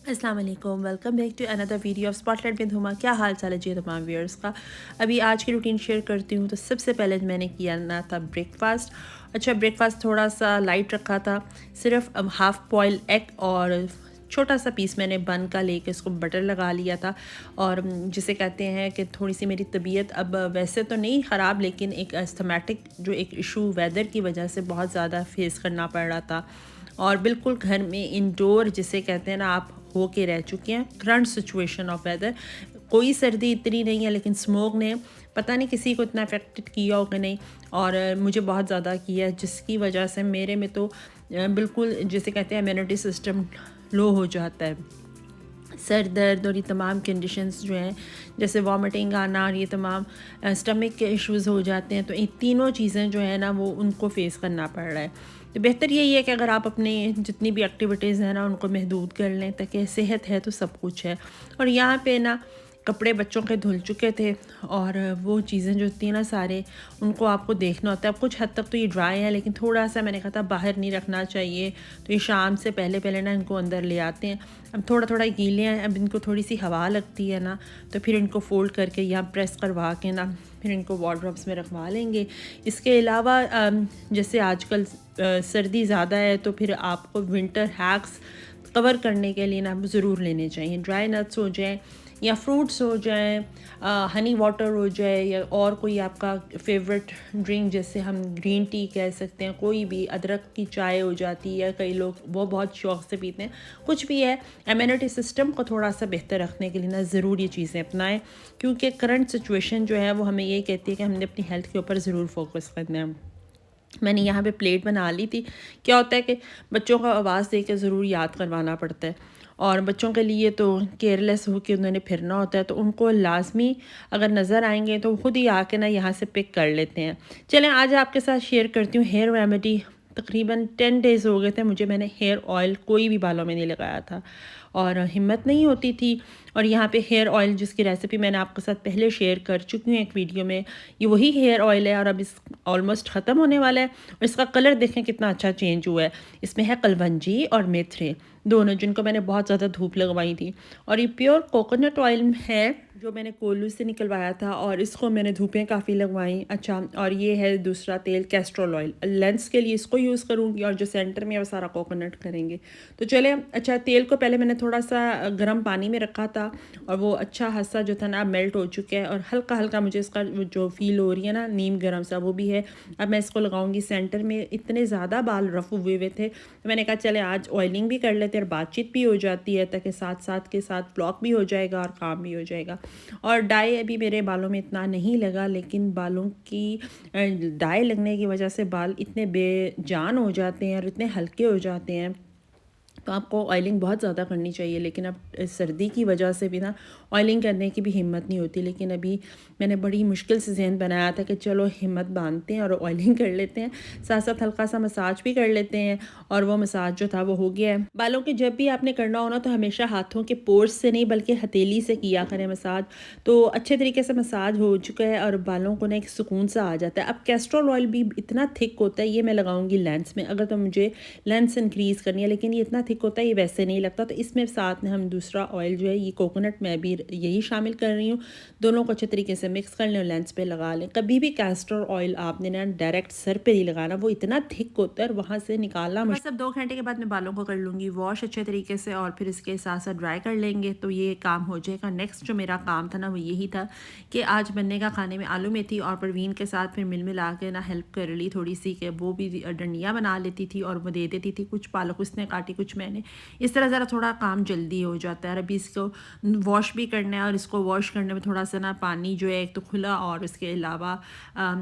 अस्सलाम वालेकुम, welcome back to another video of spotlight with Huma. क्या हाल चाल है जी तमाम व्यूअर्स का। अभी आज की रूटीन शेयर करती हूँ। तो सबसे पहले मैंने किया ना था ब्रेकफास्ट। अच्छा, ब्रेकफास्ट थोड़ा सा लाइट रखा था। सिर्फ हाफ़ बॉयल एग और छोटा सा पीस मैंने बन का लेके इसको बटर लगा लिया था। और जिसे कहते हैं कि थोड़ी सी मेरी तबीयत अब वैसे तो नहीं ख़राब, लेकिन एक अस्थमेटिक जो एक इशू वेदर की वजह से बहुत ज़्यादा फेस करना पड़ रहा था। और बिल्कुल घर में इंडोर जिसे कहते हैं ना, आप हो के रह चुके हैं। करंट सिचुएशन ऑफ वेदर, कोई सर्दी इतनी नहीं है, लेकिन स्मोक ने पता नहीं किसी को इतना अफेक्टेड किया हो कि नहीं। और मुझे बहुत ज़्यादा किया है, जिसकी वजह से मेरे में तो बिल्कुल जिसे कहते हैं इम्यूनिटी सिस्टम लो हो जाता है। सर दर्द और ये तमाम कंडीशंस जो हैं, जैसे वॉमिटिंग आना और ये तमाम स्टमक के इश्यूज़ हो जाते हैं। तो ये तीनों चीज़ें जो है ना, वो उनको फेस करना पड़ रहा है। तो बेहतर यही है कि अगर आप अपने जितनी भी एक्टिविटीज़ हैं ना, उनको महदूद कर लें, ताकि सेहत है तो सब कुछ है। और यहाँ पे ना कपड़े बच्चों के धुल चुके थे, और वो चीज़ें जो थी ना सारे, उनको आपको देखना होता है। अब कुछ हद तक तो ये ड्राई है, लेकिन थोड़ा सा मैंने कहा था बाहर नहीं रखना चाहिए, तो ये शाम से पहले पहले ना इनको अंदर ले आते हैं। अब थोड़ा थोड़ा गीले हैं, अब इनको थोड़ी सी हवा लगती है ना, तो फिर इनको फ़ोल्ड करके या प्रेस करवा के ना फिर इनको वार्डरोब्स में रखवा लेंगे। इसके अलावा जैसे आजकल सर्दी ज़्यादा है, तो फिर आपको विंटर हैक्स कवर करने के लिए ना ज़रूर लेने चाहिए। ड्राई नट्स हो जाएँ या फ्रूट्स हो जाएँ, हनी वाटर हो जाए, या और कोई आपका फेवरेट ड्रिंक, जैसे हम ग्रीन टी कह सकते हैं, कोई भी अदरक की चाय हो जाती है, कई लोग वो बहुत शौक़ से पीते हैं। कुछ भी है, इम्यूनिटी सिस्टम को थोड़ा सा बेहतर रखने के लिए ना ज़रूर ये चीज़ें अपनाएं, क्योंकि करंट सिचुएशन जो है वो हमें ये कहती है कि हमने अपनी हेल्थ के ऊपर ज़रूर फोकस करना है। मैंने यहाँ पे प्लेट बना ली थी। क्या होता है कि बच्चों को आवाज़ दे के ज़रूर याद करवाना पड़ता है, और बच्चों के लिए तो केयरलेस हो के उन्होंने फिरना होता है, तो उनको लाजमी अगर नज़र आएंगे तो खुद ही आके ना यहाँ से पिक कर लेते हैं। चलें, आज आपके साथ शेयर करती हूँ हेयर रेमेडी। तकरीबन 10 डेज़ हो गए थे मुझे, मैंने हेयर ऑयल कोई भी बालों में नहीं लगाया था, और हिम्मत नहीं होती थी। और यहाँ पे हेयर ऑयल जिसकी रेसिपी मैंने आपके साथ पहले शेयर कर चुकी हूँ एक वीडियो में, ये वही हेयर ऑयल है, और अब इस ऑलमोस्ट ख़त्म होने वाला है। और इसका कलर देखें कितना अच्छा चेंज हुआ है। इसमें है कलवंजी और मेथरे दोनों, जिनको मैंने बहुत ज़्यादा धूप लगवाई थी। और ये प्योर कोकोनट ऑयल है जो मैंने कोल्लू से निकलवाया था, और इसको मैंने धूपें काफ़ी लगवाई। अच्छा, और ये है दूसरा तेल कैस्ट्रोल ऑयल, लेंस के लिए इसको यूज़ करूँगी, और जो सेंटर में है वो सारा कोकोनट करेंगे। तो चले, अच्छा तेल को पहले मैंने थोड़ा सा गर्म पानी में रखा था, और वो अच्छा खासा जो था ना मेल्ट हो चुका है, और हल्का हल्का मुझे इसका जो फील हो रही है ना नीम गर्म सा, वो भी है। अब मैं इसको लगाऊंगी सेंटर में। इतने ज़्यादा बाल रफ हुए हुए थे, तो मैंने कहा चले आज ऑयलिंग भी कर लेते हैं और बातचीत भी हो जाती है, ताकि साथ साथ के साथ ब्लॉग भी हो जाएगा और काम भी हो जाएगा। और डाई अभी मेरे बालों में इतना नहीं लगा, लेकिन बालों की डाई लगने की वजह से बाल इतने बेजान हो जाते हैं और इतने हल्के हो जाते हैं। तो आपको ऑयलिंग बहुत ज़्यादा करनी चाहिए, लेकिन अब सर्दी की वजह से भी ना ऑयलिंग करने की भी हिम्मत नहीं होती। लेकिन अभी मैंने बड़ी मुश्किल से ज़हन बनाया था कि चलो हिम्मत बांधते हैं और ऑयलिंग कर लेते हैं, साथ साथ हल्का सा मसाज भी कर लेते हैं। और वो मसाज जो था वो हो गया है। बालों के जब भी आपने करना हो ना, तो हमेशा हाथों के पोर्स से नहीं बल्कि हथेली से किया करें मसाज, तो अच्छे तरीके से मसाज हो चुका है और बालों को ना एक सुकून सा आ जाता है। अब कैस्ट्रोल ऑयल भी इतना थिक होता है, ये मैं लगाऊंगी लेंस में अगर तो मुझे लेंस इंक्रीज़ करनी है, लेकिन ये इतना थिक होता है ये वैसे नहीं लगता। तो इसमें साथ में हम दूसरा ऑयल जो है, ये कोकोनट मैं भी यही शामिल कर रही हूँ। दोनों को अच्छे तरीके से मिक्स कर लें और लेंस पे लगा लें। कभी भी कैस्टर ऑयल आपने ना डायरेक्ट सर पे नहीं लगाना, वो इतना थिक होता है और वहाँ से निकालना बस। अब 2 घंटे के बाद मैं बालों को कर लूँगी वॉश अच्छे तरीके से, और फिर इसके साथ साथ ड्राई कर लेंगे, तो ये काम हो जाएगा। नेक्स्ट जो मेरा काम था ना, वो यही था कि आज बनने का खाने में आलू मेथी, और परवीन के साथ फिर मिल मिला के ना हेल्प कर ली थोड़ी सी, कि वो भी डंडियाँ बना लेती थी और वो दे देती थी। कुछ पालक उसने काटी, कुछ मैंने। इस तरह ज़रा थोड़ा काम जल्दी हो जाता है। अभी इसको वॉश भी करना है, और इसको वॉश करने में थोड़ा सा ना पानी जो है एक तो खुला, और इसके अलावा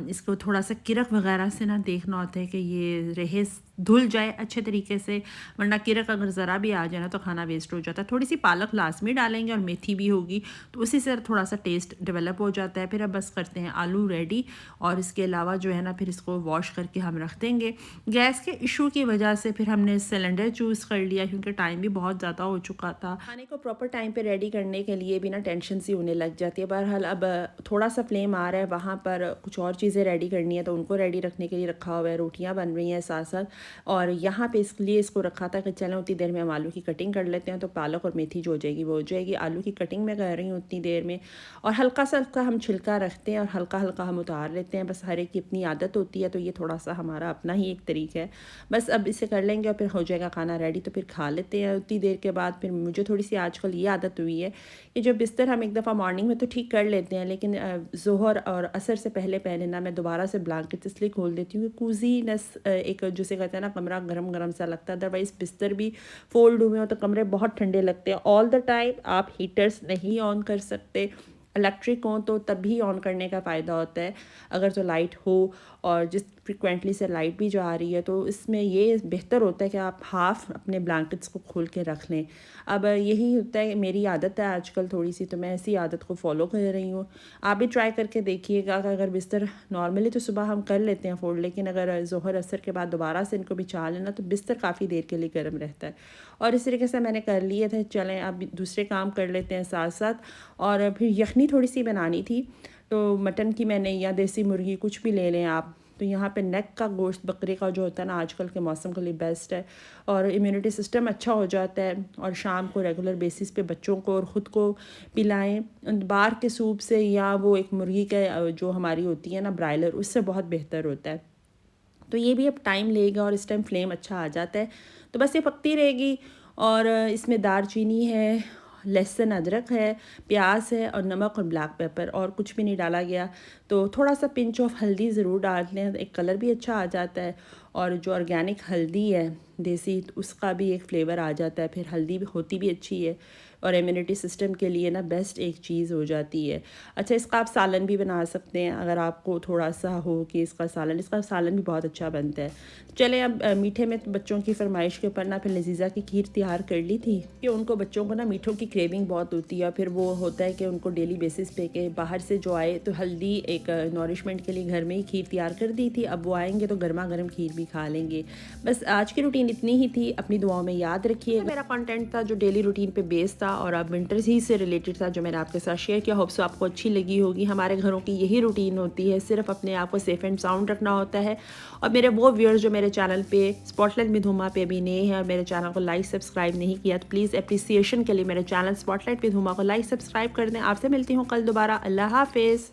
इसको थोड़ा सा किरक वगैरह से ना देखना होता है कि ये रहे धुल जाए अच्छे तरीके से, वरना किरक अगर ज़रा भी आ जाए ना तो खाना वेस्ट हो जाता है। थोड़ी सी पालक लाजमी डालेंगे और मेथी भी होगी, तो उसी से थोड़ा सा टेस्ट डेवलप हो जाता है। फिर अब बस करते हैं आलू रेडी, और इसके अलावा जो है ना फिर इसको वॉश करके हम रख देंगे। गैस के इशू की वजह से फिर हमने सिलेंडर चूज़ कर लिया, क्योंकि टाइम भी बहुत ज़्यादा हो चुका था। खाने को प्रॉपर टाइम पे रेडी करने के लिए भी ना टेंशन सी होने लग जाती है। बहरहाल अब थोड़ा सा फ्लेम आ रहा है, वहाँ पर कुछ और चीज़ें रेडी करनी है, तो उनको रेडी रखने के लिए रखा हुआ है। रोटियाँ बन रही हैं साथ साथ, और यहाँ पे इसलिए इसको रखा था कि चलें उतनी देर में हम आलू की कटिंग कर लेते हैं, तो पालक और मेथी जो हो जाएगी वो हो जाएगी। आलू की कटिंग मैं कर रही हूँ उतनी देर में, और हल्का सा हल्का हम छिलका रखते हैं और हल्का हल्का हम उतार लेते हैं। बस हर एक की अपनी आदत होती है, तो ये थोड़ा सा हमारा अपना ही एक तरीका है। बस अब इसे कर लेंगे और फिर हो जाएगा खाना रेडी, तो फिर खा लेते हैं। उतनी देर के बाद फिर मुझे थोड़ी सी आजकल ये आदत हुई है कि जो बिस्तर हम एक दफ़ा मॉर्निंग में तो ठीक कर लेते हैं, लेकिन ज़ोहर और असर से पहले पहले ना मैं दोबारा से ब्लैंकेट इसलिए खोल देती हूँ कि कूजीनेस एक जिसे कहते हैं ना, कमरा गरम गरम सा लगता है। अदरवाइज़ बिस्तर भी फोल्ड हुए हो तो कमरे बहुत ठंडे लगते हैं। ऑल द टाइम आप हीटर्स नहीं ऑन कर सकते, इलेक्ट्रिक हो तो तभी ऑन करने का फ़ायदा होता है अगर तो लाइट हो, और जिस फ्रिक्वेंटली से लाइट भी जो आ रही है, तो इसमें ये बेहतर होता है कि आप हाफ़ अपने ब्लैंकेट्स को खोल के रख लें। अब यही होता है, मेरी आदत है आजकल थोड़ी सी, तो मैं इसी आदत को फॉलो कर रही हूँ। आप भी ट्राई करके देखिएगा कि अगर बिस्तर नॉर्मली तो सुबह हम कर लेते हैं फोल्ड, लेकिन अगर ज़ोहर असर के बाद दोबारा से इनको बिछा लेना तो बिस्तर काफ़ी देर के लिए गर्म रहता है। और इस तरीके से मैंने कर लिए थे। चलें अब दूसरे काम कर लेते हैं साथ साथ। और फिर यखनी थोड़ी सी बनानी थी, तो मटन की मैंने, या देसी मुर्गी कुछ भी ले लें आप, तो यहाँ पे नेक का गोश्त बकरे का जो होता है ना, आजकल के मौसम के लिए बेस्ट है और इम्यूनिटी सिस्टम अच्छा हो जाता है। और शाम को रेगुलर बेसिस पे बच्चों को और ख़ुद को पिलाएं बाहर के सूप से, या वो एक मुर्गी का जो हमारी होती है ना ब्रायलर, उससे बहुत बेहतर होता है। तो ये भी अब टाइम लेगा और इस टाइम फ्लेम अच्छा आ जाता है, तो बस ये पकती रहेगी। और इसमें दालचीनी है, लहसुन अदरक है, प्याज है और नमक और ब्लैक पेपर, और कुछ भी नहीं डाला गया। तो थोड़ा सा पिंच ऑफ हल्दी ज़रूर डालते हैं, एक कलर भी अच्छा आ जाता है। और जो ऑर्गेनिक हल्दी है देसी, तो उसका भी एक फ्लेवर आ जाता है। फिर हल्दी भी होती भी अच्छी है और इम्यूनिटी सिस्टम के लिए ना बेस्ट एक चीज़ हो जाती है। अच्छा, इसका आप सालन भी बना सकते हैं अगर आपको थोड़ा सा हो कि इसका सालन भी बहुत अच्छा बनता है। चलें अब मीठे में तो बच्चों की फरमाइश के ऊपर ना फिर लजीज़ा की खीर तैयार कर ली थी कि उनको, बच्चों को ना मीठों की क्रेविंग बहुत होती है। फिर वो होता है कि उनको डेली बेसिस पे के बाहर से जो आए तो हेल्दी एक नॉरिशमेंट के लिए घर में ही खीर तैयार कर दी थी। अब वो आएंगे तो गर्मा गर्म खीर भी खा लेंगे। बस आज की रूटीन इतनी ही थी, अपनी दुआओं में याद रखिए। मेरा कंटेंट था जो डेली रूटीन पे बेस्ड था और अब विंटर्स ही से रिलेटेड था, जो मैंने आपके साथ शेयर किया। होप सो आपको अच्छी लगी होगी। हमारे घरों की यही रूटीन होती है, सिर्फ अपने आप को सेफ एंड साउंड रखना होता है। और मेरे वो व्यूअर्स जो मेरे चैनल पे स्पॉटलाइट विद हुमा पे भी नए हैं और मेरे चैनल को लाइक सब्सक्राइब नहीं किया, तो प्लीज़ अप्रिसिएशन के लिए मेरे चैनल स्पॉटलाइट विद हुमा को लाइक सब्सक्राइब कर दें। आपसे मिलती हूँ कल दोबारा। अल्लाह हाफिज़।